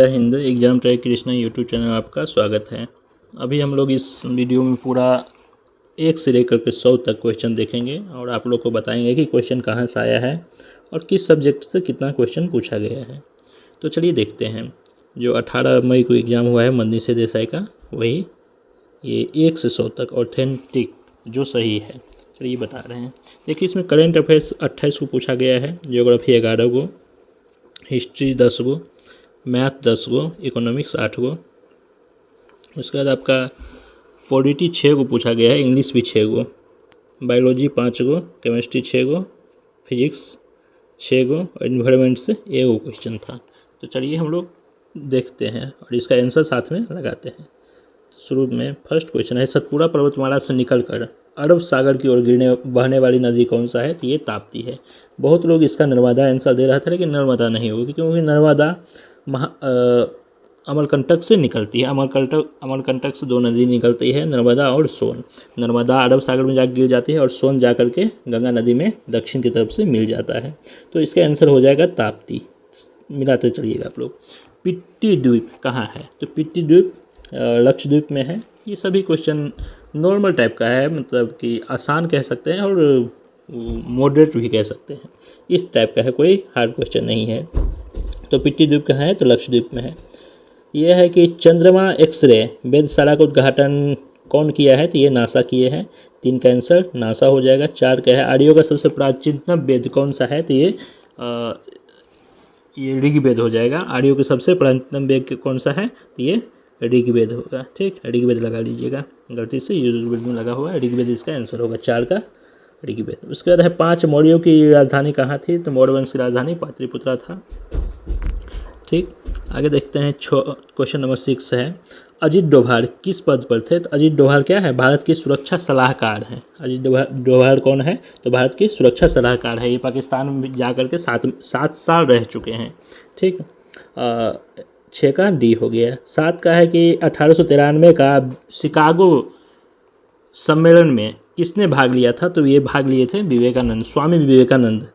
जय Hind. Exam track Krishna YouTube channel में आपका स्वागत है। अभी हम लोग इस वीडियो में पूरा 1 से लेकर के 100 तक क्वेश्चन देखेंगे और आप लोग को बताएंगे कि क्वेश्चन कहाँ से आया है और किस सब्जेक्ट से कितना क्वेश्चन पूछा गया है। तो चलिए देखते हैं। जो 18 मई को एग्ज़ाम हुआ है मदनी से देसाई का, वही ये 1 से 100 तक ऑथेंटिक जो सही है, चलिए बता रहे हैं। देखिए, इसमें करेंट अफेयर्स 28 को पूछा गया है, ज्योग्राफी 11 को, हिस्ट्री 10 गो, मैथ 10 गो, इकोनॉमिक्स 8 गो। उसके बाद आपका पॉलिटी 6 को पूछा गया है, इंग्लिश भी 6 गो, बायोलॉजी 5 गो, केमिस्ट्री 6 गो, फिजिक्स 6 गो और इन्वायरमेंट से 1 गो क्वेश्चन था। तो चलिए हम लोग देखते हैं और इसका आंसर साथ में लगाते हैं। शुरू में फर्स्ट क्वेश्चन है, सतपुड़ा पर्वतमाला से निकलकर अरब सागर की ओर बहने वाली नदी कौन सा है? तो ये ताप्ती है। बहुत लोग इसका नर्मदा आंसर दे रहा था, लेकिन नर्मदा नहीं होगी, क्योंकि नर्मदा अमरकंटक से निकलती है। अमरकंटक से 2 नदी निकलती है, नर्मदा और सोन। नर्मदा अरब सागर में जाकर गिर जाती है और सोन जाकर के गंगा नदी में दक्षिण की तरफ से मिल जाता है। तो इसका आंसर हो जाएगा ताप्ती। मिलाते चलिएगा आप लोग। पिट्टी द्वीप कहाँ है? तो पिट्टी द्वीप लक्षद्वीप में है। ये सभी क्वेश्चन नॉर्मल टाइप का है, मतलब कि आसान कह सकते हैं और मॉडरेट भी कह सकते हैं। इस टाइप का है, कोई हार्ड क्वेश्चन नहीं है। तो पिट्टी द्वीप कहाँ है? तो लक्षद्वीप में है। यह है कि चंद्रमा एक्सरे वेधशाला का उद्घाटन कौन किया है? तो ये नासा किए हैं। 3 का आंसर नासा हो जाएगा। 4 का है, आर्यों का सबसे प्राचीनतम वेद कौन सा है? तो ये ऋग्वेद हो जाएगा। आर्यों के सबसे प्राचीनतम वेद कौन सा है? तो ये ऋग्वेद होगा। ठीक, ऋग्वेद लगा लीजिएगा, गलती से यजुर्वेद में लगा हुआ है, ऋग्वेद इसका आंसर होगा। 4 का ऋग्वेद। उसके बाद है 5 मौर्यों की राजधानी कहाँ थी? तो मौर्य वंश की राजधानी पाटलिपुत्रा था। ठीक, आगे देखते हैं। क्वेश्चन नंबर 6 है, अजीत डोभाल किस पद पर थे? तो अजीत डोभाल क्या है? भारत के सुरक्षा सलाहकार हैं। अजीत डोभाल कौन है? तो भारत के सुरक्षा सलाहकार है। ये पाकिस्तान में जाकर के 7 साल रह चुके हैं। ठीक, 6 का डी हो गया। 7 का है कि 1893 का शिकागो सम्मेलन में किसने भाग लिया था? तो ये भाग लिए थे विवेकानंद, स्वामी विवेकानंद।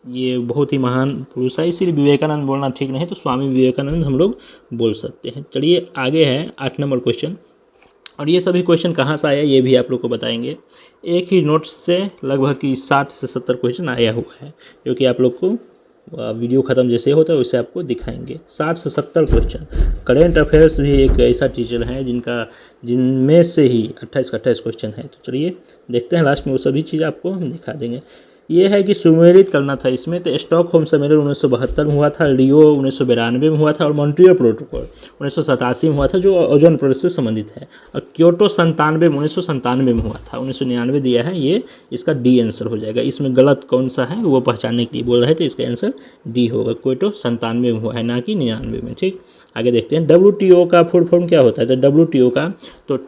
ये बहुत ही महान पुरुष है, इसीलिए विवेकानंद बोलना ठीक नहीं, तो स्वामी विवेकानंद हम लोग बोल सकते हैं। चलिए आगे है 8 नंबर क्वेश्चन, और ये सभी क्वेश्चन कहाँ से आया ये भी आप लोग को बताएंगे। एक ही नोट्स से लगभग 60 से 70 क्वेश्चन आया हुआ है, जो कि आप लोग को वीडियो ख़त्म जैसे होता है वैसे आपको दिखाएंगे। 60 से 70 क्वेश्चन। करेंट अफेयर्स भी एक ऐसा टीचर है जिनमें से ही 28 का 28 क्वेश्चन है। तो चलिए देखते हैं, लास्ट में वो सभी चीज़ आपको दिखा देंगे। ये है कि सुमेलित करना था इसमें। तो स्टॉकहोम सम्मेलन 1972 में हुआ था, रियो 1992 में हुआ था और मॉन्ट्रियल प्रोटोकॉल 1987 में हुआ था, जो ओजोन परत से संबंधित है। और क्योटो 1997 में हुआ था। 1999 दिया है, ये इसका डी आंसर हो जाएगा। इसमें गलत कौन सा है वो पहचानने के लिए बोल रहे हैं, तो इसका आंसर डी होगा। क्योटो 97 में हुआ है, ना कि 99 में। ठीक, आगे देखते हैं। WTO का फुल फॉर्म क्या होता है? तो WTO का तो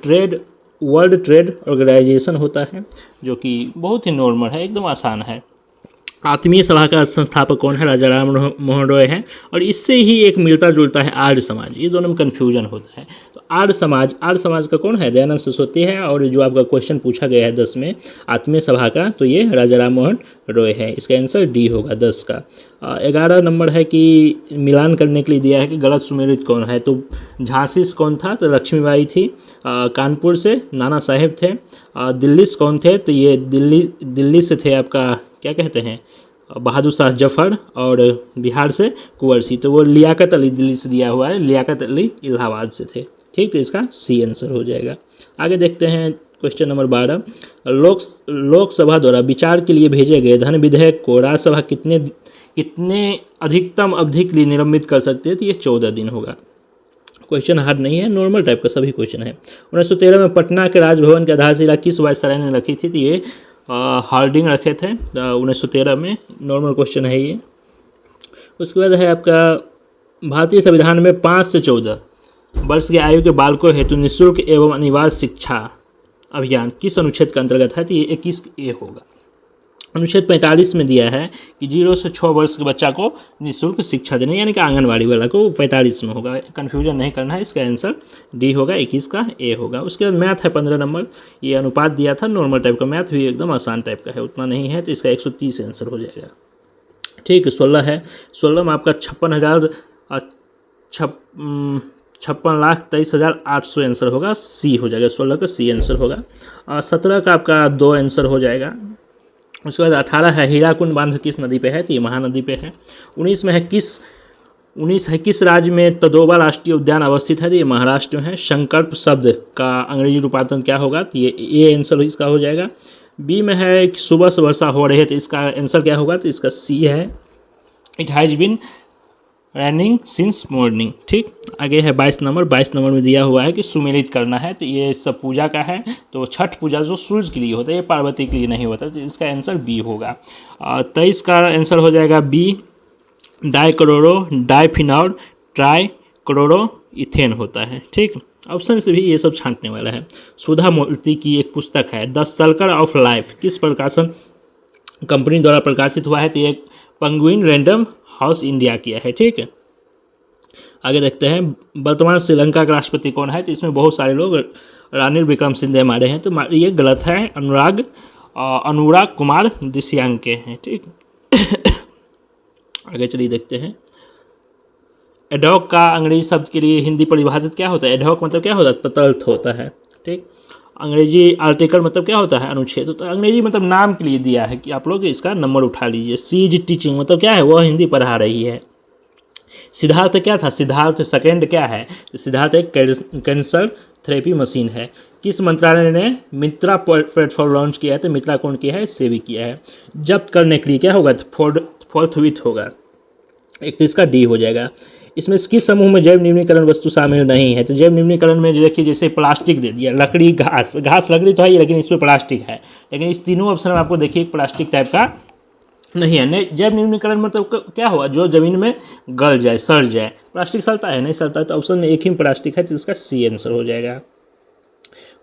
वर्ल्ड ट्रेड ऑर्गेनाइजेशन होता है, जो कि बहुत ही नॉर्मल है, एकदम आसान है। आत्मीय सभा का संस्थापक कौन है? राजा राम मोहन रॉय है। और इससे ही एक मिलता जुलता है आर्य समाज, ये दोनों में कन्फ्यूजन होता है। तो आर्य समाज का कौन है? दयानंद सरस्वती है। और जो आपका क्वेश्चन पूछा गया है 10 में आत्मीय सभा का, तो ये राजा राम मोहन रॉय है। इसका आंसर डी होगा 10 का। 11 नंबर है कि मिलान करने के लिए दिया है कि गलत सुमेलित कौन है? तो झांसी से कौन था? तो लक्ष्मीबाई थी। कानपुर से नाना साहेब थे। दिल्ली से कौन थे? तो ये दिल्ली से थे आपका क्या कहते हैं, बहादुर शाह जफर। और बिहार से कुंवर सिंह, तो वो लियाकत अली दिल्ली से दिया हुआ है, लियाकत अली इलाहाबाद से थे। ठीक, तो इसका सी आंसर हो जाएगा। आगे देखते हैं क्वेश्चन नंबर 12। लोकसभा द्वारा विचार के लिए भेजे गए धन विधेयक को राज्यसभा कितने अधिकतम अवधि के लिए निलंबित कर सकते हैं? तो ये 14 दिन होगा। क्वेश्चन हार्ड नहीं है, नॉर्मल टाइप का सभी क्वेश्चन है। 1913 में पटना के राजभवन की आधारशिला किस वायसराय ने रखी थी? तो ये हार्डिंग रखे थे 1913 में। नॉर्मल क्वेश्चन है ये। उसके बाद है आपका भारतीय संविधान में 5 से 14 वर्ष की आयु के बालकों हेतु निःशुल्क एवं अनिवार्य शिक्षा अभियान किस अनुच्छेद के अंतर्गत है? तो ये 21A होगा। अनुच्छेद 45 में दिया है कि 0 से 6 वर्ष के बच्चा को निःशुल्क शिक्षा देने, यानी कि आंगनवाड़ी वाला को 45 में होगा। कन्फ्यूजन नहीं करना है, इसका आंसर डी होगा, 21 का ए होगा। उसके बाद मैथ है 15 नंबर। ये अनुपात दिया था, नॉर्मल टाइप का मैथ भी एकदम आसान टाइप का है, उतना नहीं है, तो इसका 130 आंसर हो जाएगा। ठीक, 16 है। 16 में आपका 56,000 56,23,800 आंसर होगा, सी हो जाएगा। 16 का सी आंसर होगा। 17 का आपका 2 आंसर हो जाएगा। उसके बाद 18 है हीराकुंड बांध किस नदी पे है, तो ये महानदी पे है। 19 में है किस राज्य में तदोबा राष्ट्रीय उद्यान अवस्थित है, तो ये महाराष्ट्र में है। संकल्प शब्द का अंग्रेजी रूपांतरण क्या होगा, तो ये आंसर इसका हो जाएगा। बी में है कि सुबह से वर्षा हो रही है, तो इसका आंसर क्या होगा, तो इसका सी है। It has been running since morning. ठीक, आगे है 22 नंबर। 22 नंबर में दिया हुआ है कि सुमेलित करना है, तो ये सब पूजा का है। तो छठ पूजा जो सूर्य के लिए होता है, ये पार्वती के लिए नहीं होता, तो इसका आंसर बी होगा। 23 का आंसर हो जाएगा बी। डाइक्लोरो डाइफिनॉल ट्राइक्लोरो इथेन होता है। ठीक, ऑप्शन से भी ये सब छांटने वाला है। सुधा मूर्ति की एक पुस्तक है द सर्कल ऑफ लाइफ, किस प्रकाशन कंपनी द्वारा प्रकाशित हुआ है, तो ये पेंगुइन रैंडम हाउस इंडिया किया है। ठीक है, आगे देखते हैं वर्तमान श्रीलंका का राष्ट्रपति कौन है, तो इसमें बहुत सारे लोग रानिल विक्रमसिंघे मारे हैं, तो ये गलत है। अनुराग कुमार दिस्यांके हैं। ठीक, आगे चलिए देखते हैं। एडॉक का अंग्रेजी शब्द के लिए हिंदी परिभाषित क्या होता है, एडॉक मतलब क्या होता है, तदर्थ होता है। ठीक, अंग्रेजी आर्टिकल मतलब क्या होता है, अनुच्छेद। तो अंग्रेजी मतलब नाम के लिए दिया है कि आप लोग इसका नंबर उठा लीजिए। सी इज टीचिंग मतलब क्या है, वह हिंदी पढ़ा रही है। सिद्धार्थ क्या था, सिद्धार्थ सेकेंड क्या है, तो सिद्धार्थ एक कैंसर थेरेपी मशीन है। किस मंत्रालय ने मित्रा प्लेटफॉर्म लॉन्च किया है, तो मित्रा कौन किया है, सेवी किया है। जब्त करने के लिए क्या होगा, फोर्थविथ होगा। 31 का डी हो जाएगा। इसमें किस समूह में जैव न्यूनीकरण वस्तु शामिल नहीं है, तो जैव न्यूनीकरण में देखिए जैसे प्लास्टिक दे दिया, लकड़ी, घास लकड़ी तो है ही, लेकिन इसमें प्लास्टिक है। लेकिन इस तीनों ऑप्शन में आपको देखिए प्लास्टिक टाइप का नहीं है। जैव न्यूनीकरण मतलब क्या हुआ, जो जमीन में गल जाए, सड़ जाए। प्लास्टिक सड़ता है, नहीं सड़ता है, तो ऑप्शन में एक ही प्लास्टिक है, तो इसका सी आंसर हो जाएगा।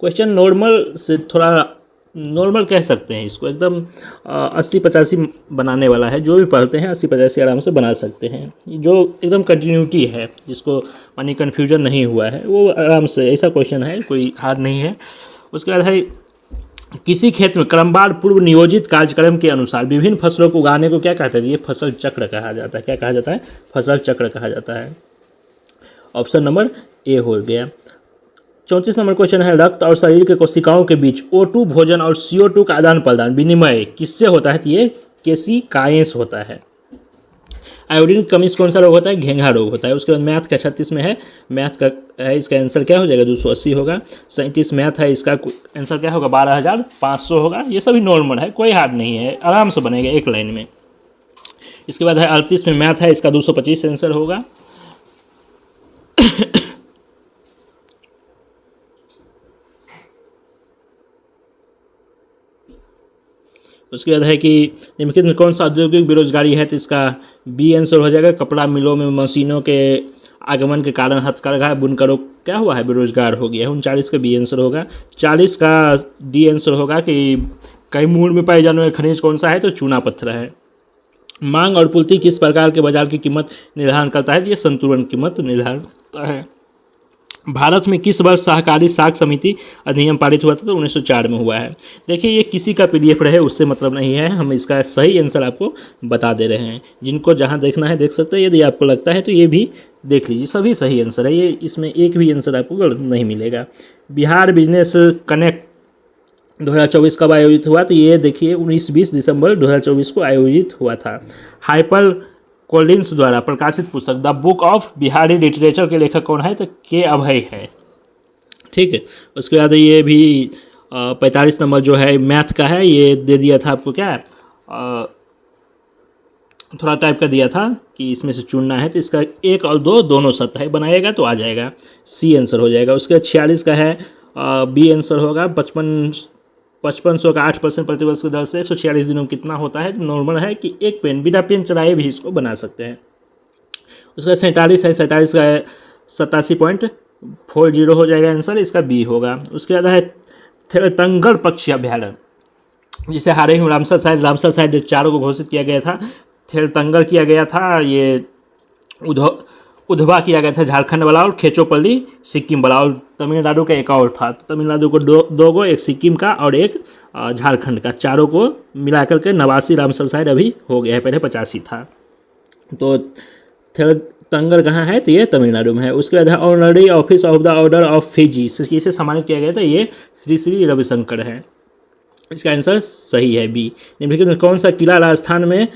क्वेश्चन नॉर्मल से थोड़ा नॉर्मल कह सकते हैं इसको, एकदम 80-85 बनाने वाला है। जो भी पढ़ते हैं 80-85 आराम से बना सकते हैं। जो एकदम कंटिन्यूटी है, जिसको मानी कन्फ्यूजन नहीं हुआ है, वो आराम से, ऐसा क्वेश्चन है, कोई हार्ड नहीं है। उसके बाद है किसी क्षेत्र में क्रमवार पूर्व नियोजित कार्यक्रम के अनुसार विभिन्न फसलों को उगाने को क्या कहते हैं, ये फसल चक्र कहा जाता है। क्या कहा जाता है, फसल चक्र कहा जाता है। ऑप्शन नंबर ए हो गया। 34 नंबर क्वेश्चन है रक्त और शरीर के कोशिकाओं के बीच O2 भोजन और CO2 का आदान प्रदान विनिमय किससे होता है, तो ये केशिकाएं से होता है। आयोडीन की कमी से कौन सा रोग होता है, घेंघा रोग होता है। उसके बाद मैथ का 36 में है, मैथ का है, इसका आंसर क्या हो जाएगा, 280 होगा। 37 मैथ है, इसका आंसर क्या होगा, 12,500 होगा। ये सभी नॉर्मल है, कोई हार्ड नहीं है, आराम से बनेगा एक लाइन में। इसके बाद है 38 में मैथ है, इसका 225 आंसर होगा। उसके बाद है कि निम्नलिखित में कौन सा औद्योगिक बेरोजगारी है, तो इसका बी आंसर हो जाएगा। कपड़ा मिलों में मशीनों के आगमन के कारण हथकरघा बुनकरों क्या हुआ है, बेरोजगार हो गया है। 39 का बी आंसर होगा। 40 का डी आंसर होगा कि कई मूल में पाए जाने वाले खनिज कौन सा है, तो चूना पत्थर है। मांग और पूर्ति किस प्रकार के बाजार की कीमत निर्धारण करता है, ये संतुलन कीमत निर्धारण करता है। भारत में किस वर्ष सहकारी साख समिति अधिनियम पारित हुआ था, तो 1904 में हुआ है। देखिए ये किसी का PDF रहे उससे मतलब नहीं है, हम इसका सही आंसर आपको बता दे रहे हैं। जिनको जहां देखना है देख सकते हैं, यदि आपको लगता है तो ये भी देख लीजिए, सभी सही आंसर है। ये इसमें एक भी आंसर आपको गलत नहीं मिलेगा। बिहार बिजनेस कनेक्ट 2024 कब आयोजित हुआ, तो ये देखिए 19-20 दिसंबर 2024 को आयोजित हुआ था। हाइपर कोलिंस द्वारा प्रकाशित पुस्तक the book of Bihari literature के लेखक कौन है, तो के अभय है। ठीक है, उसके बाद ये भी 45 नंबर जो है मैथ का है, ये दे दिया था आपको, क्या थोड़ा टाइप का दिया था कि इसमें से चुनना है, तो इसका 1 और 2 दोनों सत्य है, बनाएगा तो आ जाएगा, सी आंसर हो जाएगा। उसके बाद 46 का है, बी आंसर होगा। 5500 का 8% प्रतिवर्ष की दर से 146 दिनों में कितना होता है, तो नॉर्मल है कि एक पेन बिना पेन चलाए भी इसको बना सकते हैं। उसका 47 है, 47 का 87.40 हो जाएगा आंसर, इसका बी होगा। उसके बाद है थेरतंगड़ पक्षी अभ्यारण्य, जिसे हाल ही में रामसर साइड 4 को घोषित किया गया था। थेरतंगड़ किया गया था, ये उधवा किया गया था झारखंड वाला, और खेचोपल्ली सिक्किम वाला, और तमिलनाडु का एक और था। तो तमिलनाडु को दो गो, एक सिक्किम का और एक झारखंड का, चारों को मिलाकर के 89 रामसर साइड अभी हो गया है, पहले 85 था। तो तंगर कहाँ है? तो ये तमिलनाडु में है। उसके बाद है honorary office of the order of Fiji, किसे सम्मानित किया गया था? ये श्री श्री रविशंकर है। इसका आंसर सही है बी। निम्नलिखित में कौन सा किला राजस्थान में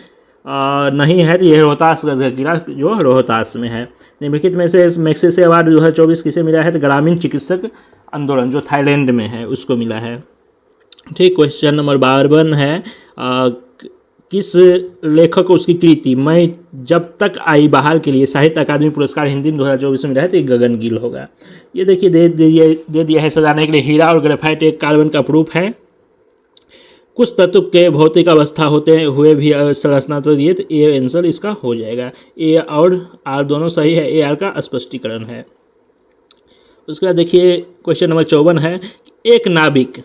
नहीं है? तो यह रोहतास का किला जो रोहतास में है। निम्नलिखित में से मैग्सेसे अवार्ड 2024 किसे मिला है? तो ग्रामीण चिकित्सक आंदोलन जो थाईलैंड में है उसको मिला है। ठीक, क्वेश्चन नंबर 52 है किस लेखक को उसकी कृति मैं जब तक आई बहार के लिए साहित्य अकादमी पुरस्कार हिंदी में 2024 में मिला है? तो ये गगनगिल होगा। ये देखिए दे दिया है सजाने के लिए। हीरा और ग्रेफाइट एक कार्बन का प्रूफ है। कुछ तत्व के भौतिक अवस्था होते हुए भी संरचना तो दिए, तो ए आंसर इसका हो जाएगा। ए और आर दोनों सही है, ए आर का स्पष्टीकरण है। उसके बाद देखिए क्वेश्चन नंबर 54 है एक नाविक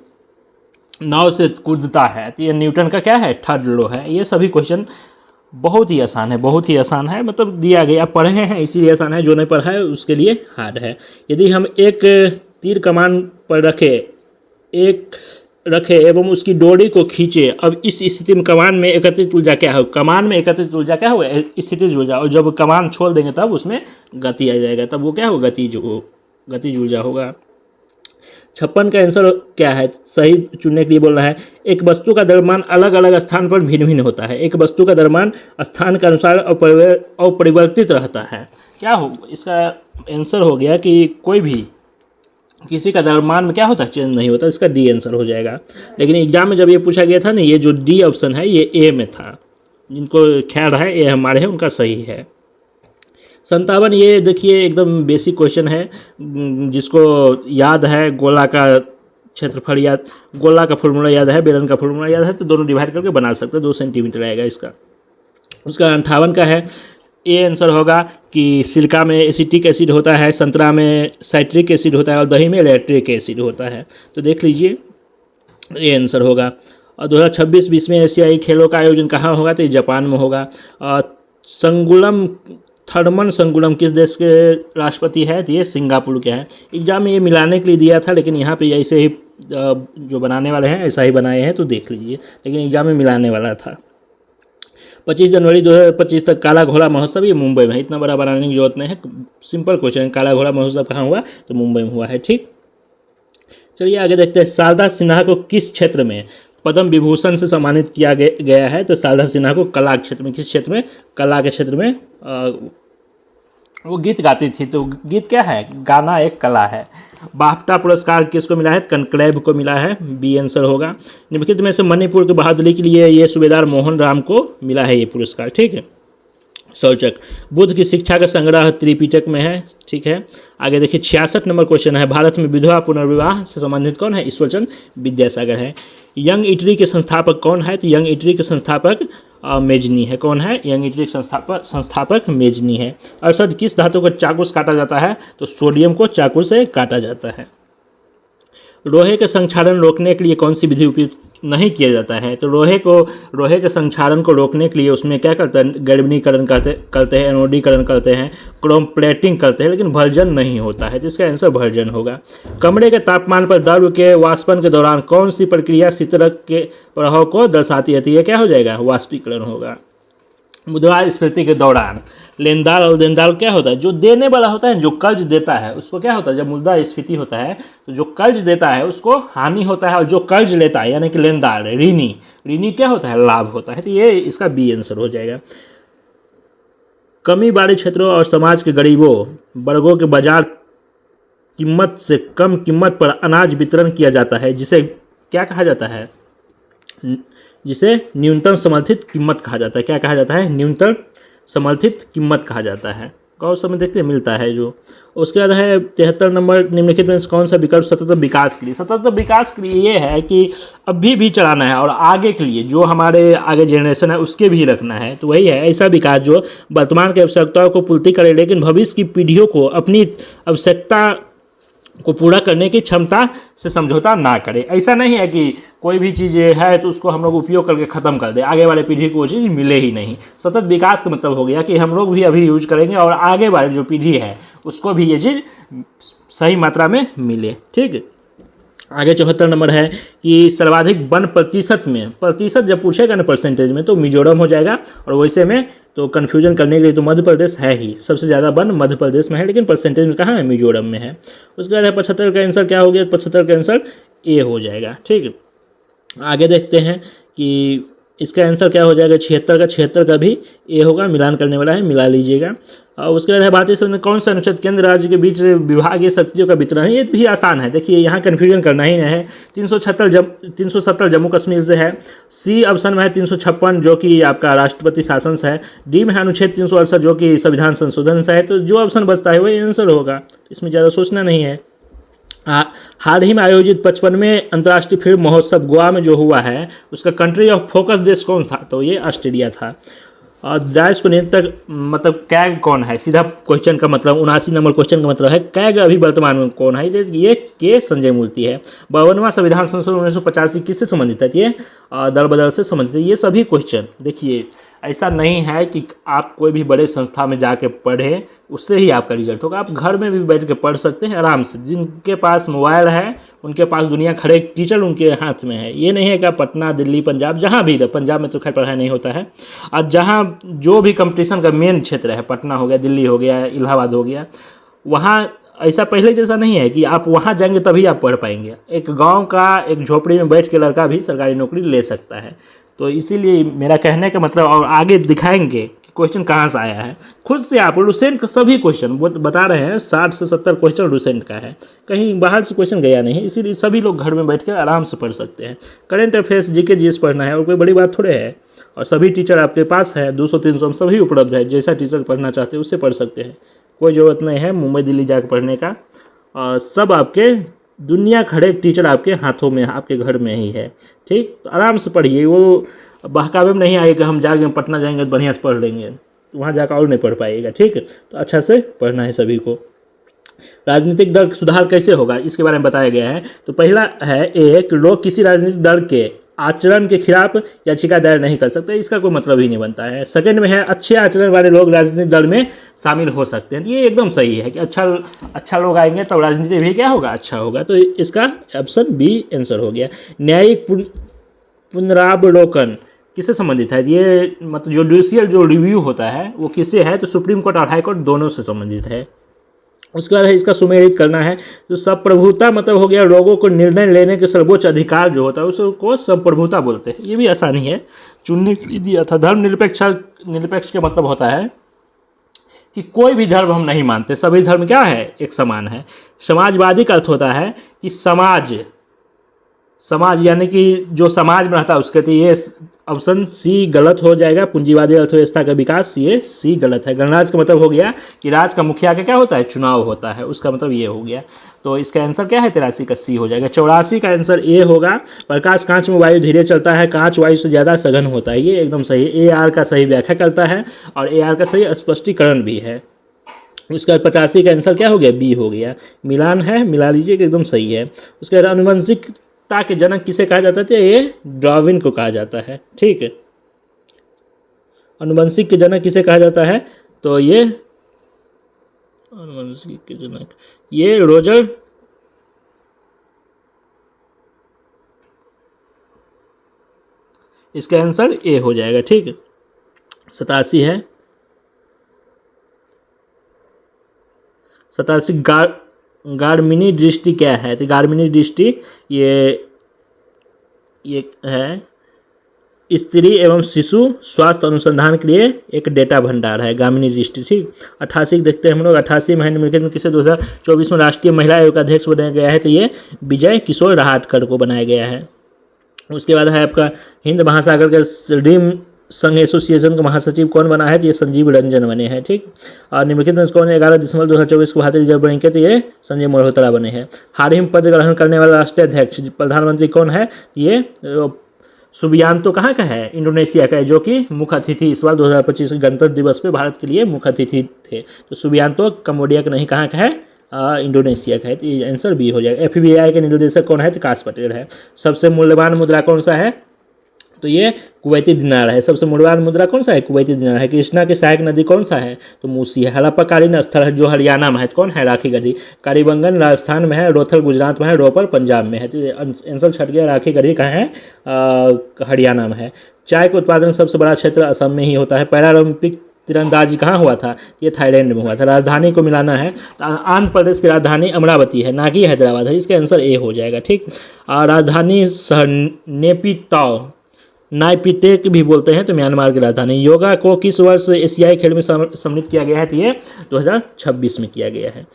नाव से कूदता है, तो ये न्यूटन का क्या है? थर्ड लॉ है। ये सभी क्वेश्चन बहुत ही आसान है, बहुत ही आसान है, मतलब दिया गया, पढ़े हैं इसीलिए आसान है, जो नहीं पढ़ा है उसके लिए हार्ड है। यदि हम एक तीर कमान पर रखे एवं उसकी डोरी को खींचे, अब इस स्थिति में कमान में एकत्रित ऊर्जा क्या हो? कमान में एकत्रित ऊर्जा क्या होगा? स्थितिज ऊर्जा। और जब कमान छोड़ देंगे तब उसमें गति आ जाएगा, तब वो क्या होगा? गतिज ऊर्जा होगा। 56 का आंसर क्या है? सही चुनने के लिए बोल रहा है एक वस्तु का द्रव्यमान अलग अलग स्थान पर भिन्न भिन्न होता है। एक वस्तु का द्रव्यमान स्थान के अनुसार अपरिवर्तित रहता है। क्या हो? इसका आंसर हो गया कि कोई भी किसी का द्रव्यमान में क्या होता है? चेंज नहीं होता। इसका डी आंसर हो जाएगा। लेकिन एग्जाम में जब ये पूछा गया था ना, ये जो डी ऑप्शन है ये ए में था। जिनको ख्याल है ए हमारे हैं उनका सही है। 57 ये देखिए एकदम बेसिक क्वेश्चन है, जिसको याद है गोला का क्षेत्रफल याद, गोला का फॉर्मूला याद है, बेलन का फॉर्मूला याद है, तो दोनों डिवाइड करके बना सकते हैं। 2 सेंटीमीटर आएगा इसका। उसका 58 का है ए आंसर होगा कि सिरका में एसिटिक एसिड होता है, संतरा में साइट्रिक एसिड होता है और दही में लैक्टिक एसिड होता है। तो देख लीजिए ये आंसर होगा। और 2026 में एशियाई खेलों का आयोजन कहाँ होगा? तो ये जापान में होगा। थर्मन संगुलम किस देश के राष्ट्रपति है? तो ये सिंगापुर के हैं। एग्जाम में ये मिलाने के लिए दिया था, लेकिन यहाँ पे ऐसे ही जो बनाने वाले हैं ऐसा ही बनाए हैं, तो देख लीजिए। लेकिन एग्जाम में मिलाने वाला था। 25 जनवरी 2025 तक काला घोड़ा महोत्सव ये मुंबई में है। इतना बड़ा बनाने की जरूरत नहीं है, सिंपल क्वेश्चन है। काला घोड़ा महोत्सव कहाँ हुआ? तो मुंबई में हुआ है। ठीक, चलिए आगे देखते हैं। शारदा सिन्हा को किस क्षेत्र में पद्म विभूषण से सम्मानित किया गया है? तो शारदा सिन्हा को कला क्षेत्र में, किस क्षेत्र में? कला के क्षेत्र में। वो गीत गाती थी, तो गीत क्या है? गाना एक कला है। बाफ्टा पुरस्कार किसको मिला है? कनक्लेव को मिला है, बी आंसर होगा। निम्नलिखित में से मणिपुर की बहादुरी के लिए ये सूबेदार मोहन राम को मिला है ये पुरस्कार। ठीक है। शौचक बुद्ध की शिक्षा का संग्रह त्रिपिटक में है। ठीक है। आगे देखिए 66 नंबर क्वेश्चन है भारत में विधवा पुनर्विवाह से संबंधित कौन है? ईश्वरचंद विद्यासागर है। यंग इटरी के संस्थापक कौन है? तो यंग इटरी के संस्थापक मेजनी है। कौन है? यंग इटरी के संस्थापक मेजनी है। 68 किस धातु को चाकू से काटा जाता है? तो सोडियम को चाकू से काटा जाता है। लोहे के संक्षारण रोकने के लिए कौन सी विधि उपयुक्त नहीं किया जाता है? तो लोहे के संक्षारण को रोकने के लिए उसमें क्या करते हैं? गैल्वेनीकरण करते हैं, एनोडीकरण करते हैं, क्रोम प्लेटिंग करते हैं, लेकिन भर्जन नहीं होता है। तो इसका आंसर भर्जन होगा। कमरे के तापमान पर द्रव के वाष्पन के दौरान कौन सी प्रक्रिया शीतलक के प्रभाव को दर्शाती है? तो ये क्या हो जाएगा? वाष्पीकरण होगा। मुद्रास्फीति के दौरान लेनदार और देनदार क्या होता है? जो देने वाला होता है, जो कर्ज देता है उसको क्या होता है? जब मुद्रास्फीति होता है तो जो कर्ज देता है उसको हानि होता है, और जो कर्ज लेता है यानी कि लेनदार ऋणी क्या होता है? लाभ होता है। तो ये इसका बी आंसर हो जाएगा। कमी वाले क्षेत्रों और समाज के गरीबों वर्गों के बाजार कीमत से कम कीमत पर अनाज वितरण किया जाता है, जिसे क्या कहा जाता है? जिसे न्यूनतम समर्थित कीमत कहा जाता है। क्या कहा जाता है? न्यूनतम समर्थित कीमत कहा जाता है। कौन समय देखते हैं मिलता है जो। उसके बाद है 73 नंबर निम्नलिखित में कौन सा विकल्प सतत विकास के लिए? सतत विकास के लिए ये है कि अभी भी चलाना है और आगे के लिए जो हमारे आगे जनरेशन है उसके भी रखना है। तो वही है ऐसा विकास जो वर्तमान की आवश्यकताओं को पूर्ति करे, लेकिन भविष्य की पीढ़ियों को अपनी आवश्यकता को पूरा करने की क्षमता से समझौता ना करे। ऐसा नहीं है कि कोई भी चीज़ है तो उसको हम लोग उपयोग करके ख़त्म कर दें, आगे वाले पीढ़ी को वो चीज़ मिले ही नहीं। सतत विकास का मतलब हो गया कि हम लोग भी अभी यूज करेंगे और आगे वाली जो पीढ़ी है उसको भी ये चीज़ सही मात्रा में मिले। ठीक है। आगे 74 नंबर है कि सर्वाधिक वन प्रतिशत जब पूछेगा ना परसेंटेज में तो मिजोरम हो जाएगा, और वैसे में तो कन्फ्यूजन करने के लिए तो मध्य प्रदेश है ही, सबसे ज़्यादा वन मध्य प्रदेश में है, लेकिन परसेंटेज में कहाँ है, मिजोरम में है। उसके बाद है 75 का आंसर क्या हो गया, 75 का आंसर ए हो जाएगा। ठीक है, आगे देखते हैं कि इसका आंसर क्या हो जाएगा, 76 का भी ए होगा, मिलान करने वाला है, मिला लीजिएगा। और उसके बाद है भारतीय संविधान कौन सा अनुच्छेद केंद्र राज्य के बीच विभागीय शक्तियों का वितरण है, ये भी आसान है, देखिए यहाँ कन्फ्यूजन करना ही नहीं है। 370 जम्मू कश्मीर से है, सी ऑप्शन में है 356 जो कि आपका राष्ट्रपति शासन से है, डी में है अनुच्छेद 368 जो कि संविधान संशोधन से है, तो जो ऑप्शन बचता है वही आंसर होगा, इसमें ज़्यादा सोचना नहीं है। हाल ही में आयोजित 55वें अंतर्राष्ट्रीय फिल्म महोत्सव गोवा में जो हुआ है उसका कंट्री ऑफ फोकस देश कौन था, तो ये ऑस्ट्रेलिया था। और जायज़ को निरंतर मतलब कैग कौन है, सीधा क्वेश्चन का मतलब 79 नंबर क्वेश्चन का मतलब है कैग अभी वर्तमान में कौन है, ये के संजय मूर्ति है। 52वां संविधान संशोधन 1985 किससे संबंधित है, ये दल बदल से संबंधित है। ये सभी क्वेश्चन देखिए ऐसा नहीं है कि आप कोई भी बड़े संस्था में जाके पढ़ें उससे ही आपका रिजल्ट होगा, आप घर में भी बैठ के पढ़ सकते हैं आराम से। जिनके पास मोबाइल है उनके पास दुनिया खड़े टीचर उनके हाथ में है, ये नहीं है कि आप पटना दिल्ली पंजाब जहाँ भी, पंजाब में तो खैर पढ़ाई नहीं होता है, और जहाँ जो भी कंपटीशन का मेन क्षेत्र है, पटना हो गया, दिल्ली हो गया, इलाहाबाद हो गया, वहाँ ऐसा पहले जैसा नहीं है कि आप वहाँ जाएंगे तभी आप पढ़ पाएंगे। एक गांव का एक झोपड़ी में बैठ के लड़का भी सरकारी नौकरी ले सकता है। तो इसीलिए मेरा कहने का मतलब, और आगे दिखाएंगे कि क्वेश्चन कहाँ से आया है, खुद से आप लुसेंट का सभी क्वेश्चन वो बता रहे हैं, 60 से 70 क्वेश्चन लुसेंट का है, कहीं बाहर से क्वेश्चन गया नहीं, इसीलिए सभी लोग घर में बैठ कर आराम से पढ़ सकते हैं। करेंट अफेयर्स जीके जीएस पढ़ना है और कोई बड़ी बात थोड़े है, और सभी टीचर आपके पास है, 200-300 में सभी उपलब्ध है, जैसा टीचर पढ़ना चाहते हैं उससे पढ़ सकते हैं, कोई ज़रूरत नहीं है मुंबई दिल्ली जाकर पढ़ने का। और सब आपके दुनिया खड़े टीचर आपके हाथों में, आपके घर में ही है। ठीक, तो आराम से पढ़िए, वो बहकावे में नहीं आएगा हम जाएंगे पटना जाएंगे तो बढ़िया से पढ़ लेंगे, तो वहाँ जाकर और नहीं पढ़ पाइएगा। ठीक है, तो अच्छा से पढ़ना है सभी को। राजनीतिक दल सुधार कैसे होगा इसके बारे में बताया गया है। तो पहला है एक, लोग किसी राजनीतिक दल के आचरण के खिलाफ याचिका दायर नहीं कर सकते, इसका कोई मतलब ही नहीं बनता है। सेकंड में है अच्छे आचरण वाले लोग राजनीतिक दल में शामिल हो सकते हैं, ये एकदम सही है कि अच्छा लोग आएंगे तो राजनीति भी क्या होगा, अच्छा होगा, तो इसका ऑप्शन बी आंसर हो गया। न्यायिक पुनरावलोकन किससे संबंधित है, ये मतलब जुडिशियल जो रिव्यू होता है वो किससे है, तो सुप्रीम कोर्ट और हाई कोर्ट दोनों से संबंधित है। उसके बाद है इसका सुमेलित करना है, तो संप्रभुता मतलब हो गया लोगों को निर्णय लेने के सर्वोच्च अधिकार जो होता है उसको संप्रभुता बोलते हैं, ये भी आसानी है, चुनने के लिए दिया था। धर्मनिरपेक्ष का मतलब होता है कि कोई भी धर्म हम नहीं मानते, सभी धर्म क्या है, एक समान है। समाजवादी का अर्थ होता है कि समाज यानी कि जो समाज में रहता है उसके, तो ये ऑप्शन सी गलत हो जाएगा। पूंजीवादी अर्थव्यवस्था का विकास, ये सी गलत है। गणराज्य का मतलब हो गया कि राज्य का मुखिया का क्या होता है, चुनाव होता है, उसका मतलब ये हो गया। तो इसका आंसर क्या है, 83 का सी हो जाएगा। 84 का आंसर ए होगा। प्रकाश कांच में वायु धीरे चलता है, कांच वायु से ज़्यादा सघन होता है, ये एकदम सही। ए आर का सही व्याख्या करता है और ए आर का सही स्पष्टीकरण भी है। उसका 85 का आंसर क्या हो गया, बी हो गया। मिलान है, मिला लीजिए कि एकदम सही है। उसके बाद आनुवंशिकता के जनक किसे कहा जाता है, ये डार्विन को कहा जाता है। ठीक है, आनुवंशिक के जनक किसे कहा जाता है, तो ये आनुवंशिक के जनक ये रोजर इसका आंसर ए हो जाएगा। ठीक है, 87 है। 87 गार्मिनी दृष्टि क्या है, तो गार्मिनी दृष्टि ये है स्त्री एवं शिशु स्वास्थ्य अनुसंधान के लिए एक डेटा भंडार है, गार्मिनी दृष्टि। ठीक, 88 देखते हैं हम लोग। 88 में निम्नलिखित में किसे 2024 में राष्ट्रीय महिला आयोग का अध्यक्ष बनाया गया है, तो ये विजय किशोर राहटकर को बनाया गया है। उसके बाद है आपका हिंद महासागर के ड्रीम संघ एसोसिएशन का महासचिव कौन बना है, तो ये संजीव रंजन बने हैं। ठीक, और निम्नलिखित में कौन 11 दिसंबर 2024 को भारतीय रिजर्व बैंक के, तो ये संजय मल्होत्रा बने हैं। हाल ही में पद ग्रहण करने वाला राष्ट्रीय अध्यक्ष प्रधानमंत्री कौन है, ये सुबियांतो कहाँ का है, इंडोनेशिया का है, जो कि मुख्य अतिथि इस बार 2025 गणतंत्र दिवस पे भारत के लिए मुख्य अतिथि थे। तो सुबियांतो कम्बोडिया का नहीं, कहाँ का है, इंडोनेशिया का है, तो ये आंसर बी हो जाएगा। FBI के निदेशक कौन है, तो काश पटेल है। सबसे मूल्यवान मुद्रा कौन सा है, तो ये कुवैती दिनार है। सबसे मूल्यवान मुद्रा कौन सा है? कुवैती दिनार है। कृष्णा की सहायक नदी कौन सा है? तो मूसी है। हड़प्पाकालीन स्थल है जो हरियाणा में है, कौन है? राखी गढ़ी। कालीबंगन राजस्थान में है, रोहतक गुजरात में है, रोपर पंजाब में है। तो आंसर छट गया, राखी गढ़ी कहाँ है? हरियाणा में है। चाय के उत्पादन सबसे बड़ा क्षेत्र असम में ही होता है। पैरालंपिक तीरंदाजी कहाँ हुआ था? ये थाईलैंड में हुआ था। राजधानी को मिलाना है तो आंध्र प्रदेश की राजधानी अमरावती है, ना कि हैदराबाद है। इसका आंसर ए हो जाएगा, ठीक। राजधानी शहर नेपिताओ, नाइपिटेक भी बोलते हैं, तो म्यांमार की राजधानी। योगा को किस वर्ष एशियाई खेल में सम्मिलित किया गया है? तो ये 2026 में किया गया है,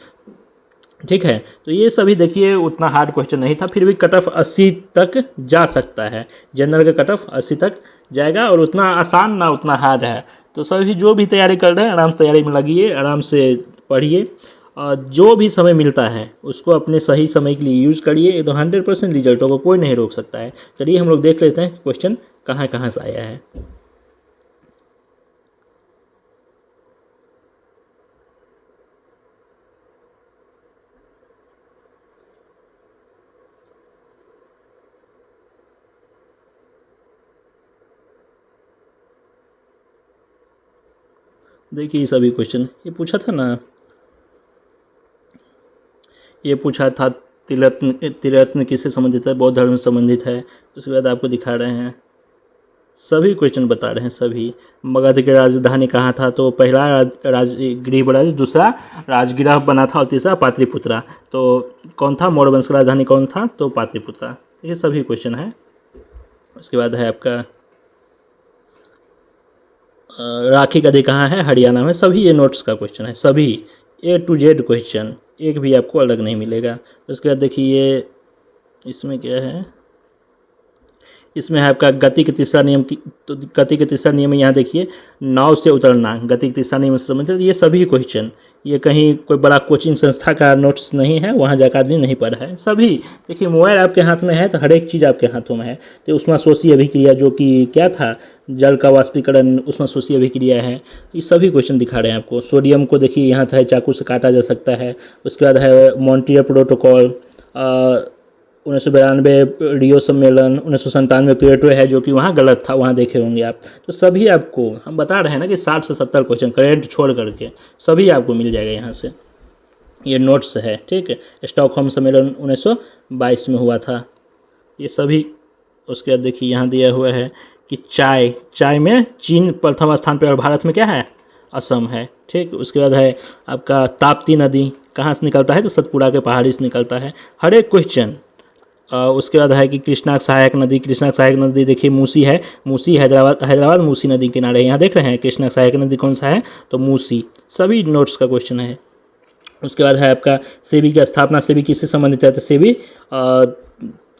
ठीक है। तो ये सभी देखिए उतना हार्ड क्वेश्चन नहीं था, फिर भी कट ऑफ 80 तक जा सकता है। जनरल का कट ऑफ 80 तक जाएगा, और उतना आसान ना उतना हार्ड है। तो सभी जो भी तैयारी कर रहे हैं आराम से तैयारी में लगिए, आराम से पढ़िए, और जो भी समय मिलता है उसको अपने सही समय के लिए यूज़ करिए। ये तो 100% रिजल्ट होगा, कोई नहीं रोक सकता है। चलिए हम लोग देख लेते हैं क्वेश्चन कहाँ कहाँ से आया है। देखिए सभी क्वेश्चन ये पूछा था ना, ये पूछा था त्रिरत्न, त्रिरत्न किससे संबंधित है? बौद्ध धर्म से संबंधित है। उसके बाद आपको दिखा रहे हैं, सभी क्वेश्चन बता रहे हैं सभी। मगध की राजधानी कहाँ था? तो पहला गृहराज, दूसरा राजगृह बना था, और तीसरा पाटलिपुत्रा। तो कौन था? मौर्य वंश की राजधानी कौन था? तो पाटलिपुत्रा। ये सभी क्वेश्चन है। उसके बाद है आपका राखी गढ़ी कहाँ है? हरियाणा में। सभी ये नोट्स का क्वेश्चन है, सभी A to Z क्वेश्चन, एक भी आपको अलग नहीं मिलेगा। उसके बाद देखिए इसमें क्या है, इसमें है आपका गति के तीसरा नियम की, तो गति के तीसरा नियम यहाँ देखिए, नाव से उतरना गति के तीसरा नियम से संबंधित। ये सभी क्वेश्चन, ये कहीं कोई बड़ा कोचिंग संस्था का नोट्स नहीं है, वहाँ जाकर आदमी नहीं पढ़ा है। सभी देखिए, मोबाइल आपके हाथ में है तो हर एक चीज़ आपके हाथों में है। तो उष्माशोषी अभिक्रिया जो कि क्या था, जल का वाष्पीकरण उष्माशोषी अभिक्रिया है। ये सभी क्वेश्चन दिखा रहे हैं आपको। सोडियम को देखिए यहाँ था, चाकू से काटा जा सकता है। उसके बाद है मॉन्ट्रियल प्रोटोकॉल, 1992 रियो सम्मेलन, 1997 क्योटो है जो कि वहाँ गलत था, वहाँ देखे होंगे आप। तो सभी आपको हम बता रहे हैं ना कि 60 से 70 क्वेश्चन करेंट छोड़ करके सभी आपको मिल जाएगा यहाँ से। ये नोट्स है, ठीक है। स्टॉकहोम सम्मेलन 1922 में हुआ था, ये सभी। उसके बाद देखिए यहाँ दिया हुआ है कि चाय में चीन प्रथम स्थान पर और भारत में क्या है? असम है, ठीक। उसके बाद है आपका ताप्ती नदी कहाँ से निकलता है? तो सतपुड़ा के पहाड़ी से निकलता है। हर एक क्वेश्चन। उसके बाद है कि कृष्णा सहायक नदी, कृष्णा सहायक नदी देखिए मूसी है, मूसी हैदराबाद मूसी नदी के किनारे। यहाँ देख रहे हैं कृष्णा सहायक नदी कौन सा है? तो मूसी। सभी नोट्स का क्वेश्चन है। उसके बाद है आपका सेबी की स्थापना, सेबी किससे संबंधित है? तो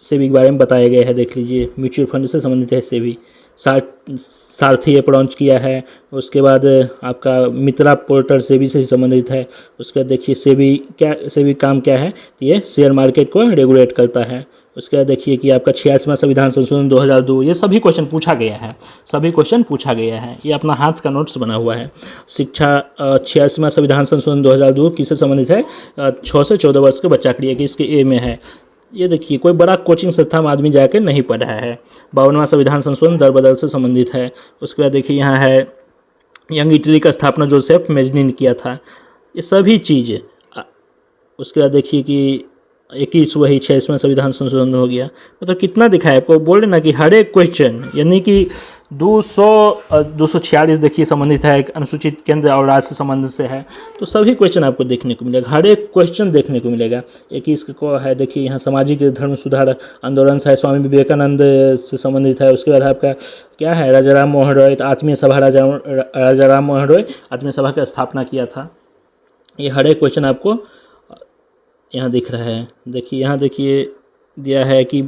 सेबी के बारे में बताया गया है, देख लीजिए। म्यूचुअल फंड से संबंधित है सेबी। सारथी ऐप लॉन्च किया है। उसके बाद आपका मित्रा पोर्टल सेबी से संबंधित है। उसके बाद देखिए सेबी काम क्या है? ये शेयर मार्केट को रेगुलेट करता है। उसके बाद देखिए कि आपका 86वां संविधान संशोधन 2002, ये सभी क्वेश्चन पूछा गया है, सभी क्वेश्चन पूछा गया है। ये अपना हाथ का नोट्स बना हुआ है। शिक्षा 86वां संविधान संशोधन 2002 किससे संबंधित है? 6 से 14 वर्ष के बच्चा के लिए, कि इसके ए में है। ये देखिए कोई बड़ा कोचिंग संस्था में आदमी जाकर नहीं पढ़ा है। 52वां संविधान संशोधन दर बदल से संबंधित है। उसके बाद देखिए यहाँ है यंग इटली का स्थापना जोसेफ मेजनी ने किया था। ये सभी चीज़। उसके बाद देखिए कि 21 वही 86वां संविधान संशोधन हो गया। मतलब कितना दिखा है आपको, बोल रहे ना कि हर एक क्वेश्चन, यानी कि 246 देखिए संबंधित है अनुसूचित केंद्र और राज्य से संबंधित से है। तो सभी क्वेश्चन आपको देखने को मिलेगा, हर एक क्वेश्चन देखने को मिलेगा। 21 को है देखिए यहाँ सामाजिक धर्म सुधार आंदोलन से है, स्वामी विवेकानंद से संबंधित है। उसके बाद आपका क्या है? राजा राम मोहन रॉय, आत्मीय सभा राजा राम मोहन रॉय आत्मीय सभा की स्थापना किया था। ये हर एक क्वेश्चन आपको यहाँ दिख रहा है। देखिए यहाँ देखिए दिया है कि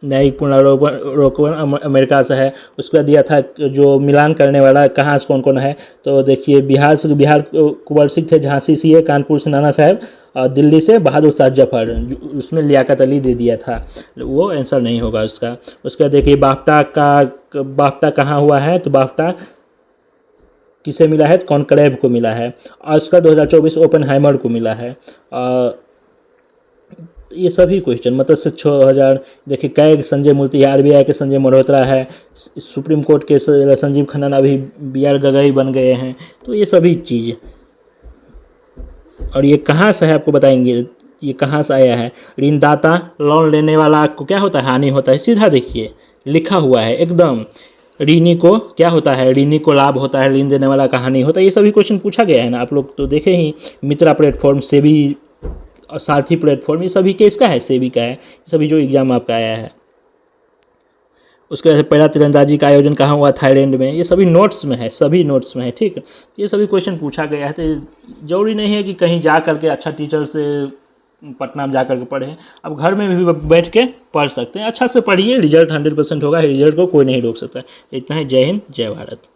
न्यायिक पुनरावलोकन अमेरिका से है। उसके बाद दिया था जो मिलान करने वाला कहाँ से कौन कौन है। तो देखिए बिहार कुंवर सिंह थे, झांसी से है, कानपुर से नाना साहब, और दिल्ली से बहादुर शाह जफर, उसमें लियाकत अली दे दिया था, वो आंसर नहीं होगा उसका। उसके बाद देखिए बाफ्टा कहाँ हुआ है? तो बाफ्टा किसे मिला है? कॉनक्लेव को मिला है। और उसका 2024 ओपेनहाइमर को मिला है। तो ये सभी क्वेश्चन मतलब से 6000 देखिए कै संजय मूर्ति RBI के संजय मल्होत्रा है, सुप्रीम कोर्ट के संजीव खन्ना अभी BR गगई बन गए हैं। तो ये सभी चीज़ और ये कहाँ से है आपको बताएंगे, ये कहाँ से आया है। ऋणदाता लोन लेने वाला को क्या होता है, हानि होता है। सीधा देखिए लिखा हुआ है एकदम, ऋणी को क्या होता है, ऋणी को लाभ होता है, ऋण देने वाला का हानि होता है। ये सभी क्वेश्चन पूछा गया है ना, आप लोग तो देखे ही। मित्रा प्लेटफॉर्म, सेबी और सारथी प्लेटफॉर्म, ये सभी किसका है, सेबी का है। सभी जो एग्जाम आपका आया है। उसके बाद पहला तीरंदाजी का आयोजन कहाँ हुआ, थाईलैंड में। ये सभी नोट्स में है, सभी नोट्स में है, ठीक। ये सभी क्वेश्चन पूछा गया है। तो ज़रूरी नहीं है कि कहीं जा करके अच्छा टीचर से पटना में जा करके पढ़ें, अब घर में भी बैठ के पढ़ सकते हैं। अच्छा से पढ़िए, रिजल्ट 100% होगा, रिजल्ट को कोई नहीं रोक सकता। इतना ही। जय हिंद, जय भारत।